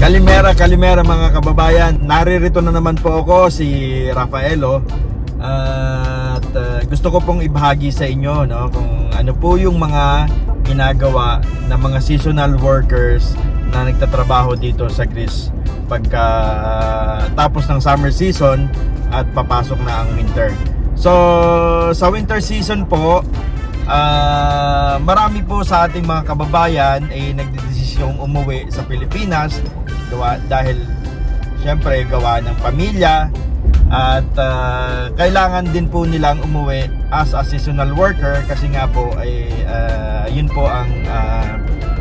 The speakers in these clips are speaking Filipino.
Kalimera mga kababayan. Naririto na naman po ako, si Rafaelo. At gusto ko pong ibahagi sa inyo, no, kung ano po yung mga ginagawa ng mga seasonal workers na nagtatrabaho dito sa Greece pagka tapos ng summer season at papasok na ang winter. So sa winter season po, marami po sa ating mga kababayan ay nagdedesisyong umuwi sa Pilipinas dahil syempre gawa ng pamilya at kailangan din po nilang umuwi as a seasonal worker kasi nga po ay yun po ang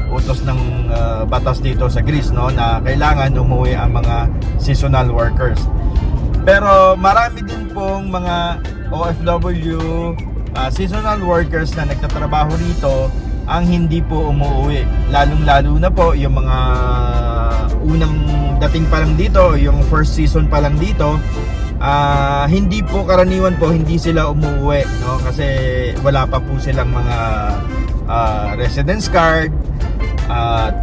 utos ng batas dito sa Greece, no, na kailangan umuwi ang mga seasonal workers. Pero marami din pong mga OFW seasonal workers na nagtatrabaho rito ang hindi po umuwi, lalong-lalo na po yung mga unang dating pa lang dito, yung first season pa lang dito. Hindi po karaniwan po hindi sila umuwi, no, kasi wala pa po silang mga residence card at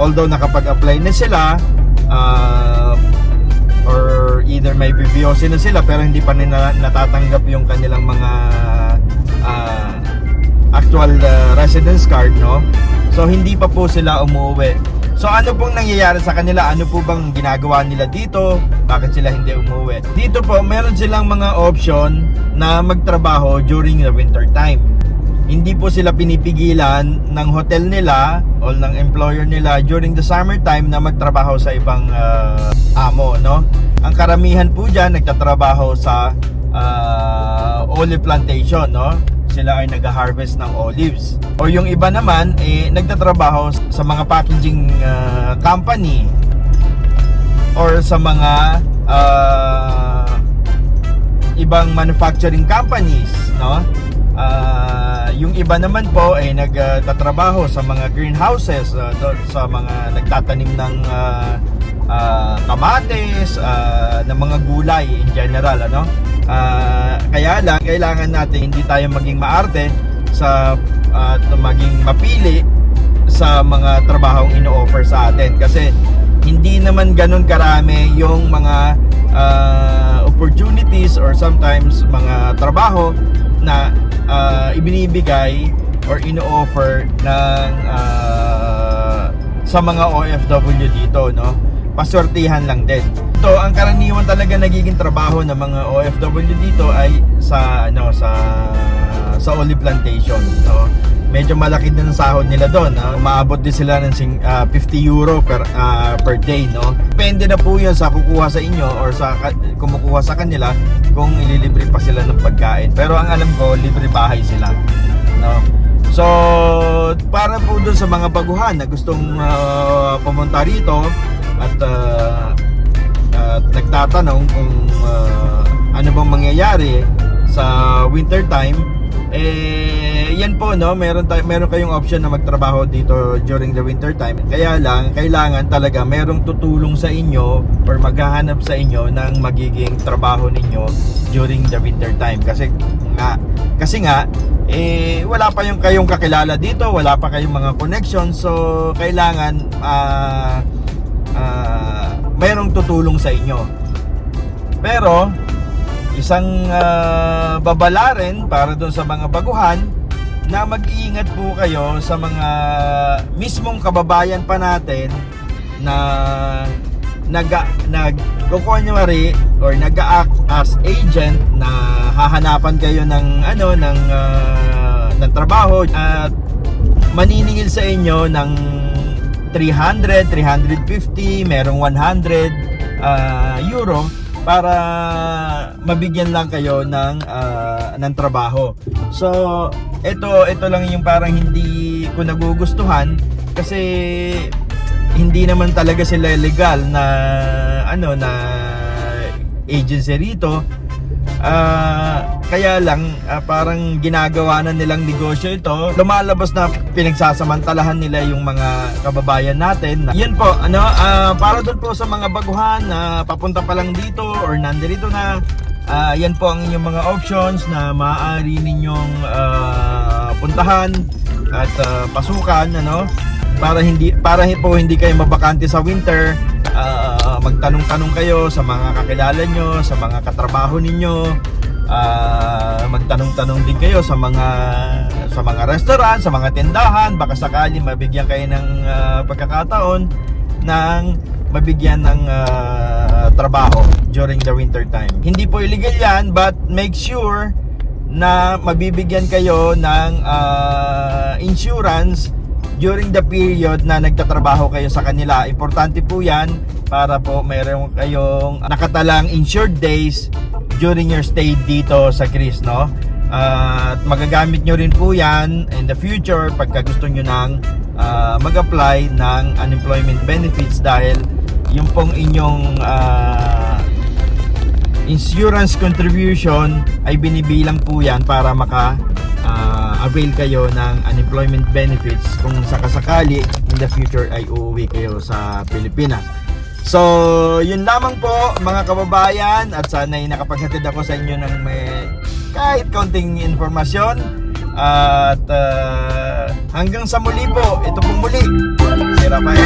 although nakapag-apply na sila or either may BVOC na sila pero hindi pa nila natatanggap yung kanilang mga actual residence card, no? So hindi pa po sila umuwi. So ano pong nangyayari sa kanila? Ano po bang ginagawa nila dito? Bakit sila hindi umuwi? Dito po meron silang mga option na magtrabaho during the winter time. Hindi po sila pinipigilan ng hotel nila o ng employer nila during the summer time na magtrabaho sa ibang amo, no? Ang karamihan po dyan nagtatrabaho sa olive plantation, no? Sila ay nag-harvest ng olives. O yung iba naman nagtatrabaho sa mga packaging company or sa mga ibang manufacturing companies, no? Yung iba naman po ay nagtatrabaho sa mga greenhouses, sa mga nagtatanim ng kamates, ng mga gulay in general, ano? Kaya lang kailangan natin hindi tayo maging maarte sa maging mapili sa mga trabahong ino-offer sa atin kasi hindi naman ganun karami yung mga opportunities or sometimes mga trabaho na ibinibigay or ino-offer ng sa mga OFW dito, no? Paswertihan lang din. So, ang karaniwan talaga nagiging trabaho ng mga OFW dito ay sa olive plantation, no? Medyo malaki din ang sahod nila doon, no? Umaabot din sila ng 50 euro per day, no? Depende na po 'yun sa kukuha sa inyo or sa kumukuha sa kanila kung ililibre pa sila ng pagkain. Pero ang alam ko, libre bahay sila, no? So, para po doon sa mga baguhan na gustong pumunta rito at nagtatanong kung ano bang mangyayari sa winter time, yan po, no, meron kayong option na magtrabaho dito during the winter time. Kaya lang kailangan talaga merong tutulong sa inyo or maghahanap sa inyo ng magiging trabaho ninyo during the winter time kasi nga wala pa kayong kakilala dito, wala pa kayong mga connections, so kailangan mayroong tutulong sa inyo. Pero isang babala rin para doon sa mga baguhan na mag-iingat po kayo sa mga mismong kababayan pa natin na nag-kukunyari or nag-act as agent na hahanapan kayo ng ng trabaho at maniningil sa inyo ng 300, 350, merong 100 euro para mabigyan lang kayo ng trabaho. So ito lang yung parang hindi ko nagugustuhan kasi hindi naman talaga sila legal na na agency rito. Kaya lang parang ginagawa na nilang negosyo ito. Lumalabas na pinagsasamantalahan nila yung mga kababayan natin. Yan po, para doon po sa mga baguhan na papunta pa lang dito or nandirito na, yan po ang inyong mga options na maaari ninyong puntahan at pasukan, hindi kayo mabakante sa winter. Magtanong-tanong kayo sa mga kakilala nyo, sa mga katrabaho ninyo. Magtanong-tanong din kayo sa mga restaurant, sa mga tindahan, baka sakali mabigyan kayo ng pagkakataon ng mabigyan ng trabaho during the winter time. Hindi po illegal yan, but make sure na mabibigyan kayo ng insurance during the period na nagtatrabaho kayo sa kanila. Importante po yan para po mayroon kayong nakatalang insured days during your stay dito sa Greece, no? At magagamit nyo rin po yan in the future pagka gusto nyo nang mag-apply ng unemployment benefits, dahil yung pong inyong insurance contribution ay binibilang po yan para avail kayo ng unemployment benefits kung sakasakali in the future ay uuwi kayo sa Pilipinas. So, yun lamang po mga kababayan, at sana'y nakapaghatid ako sa inyo ng may kahit kaunting informasyon. At hanggang sa muli po, ito pong muli, si Rafael.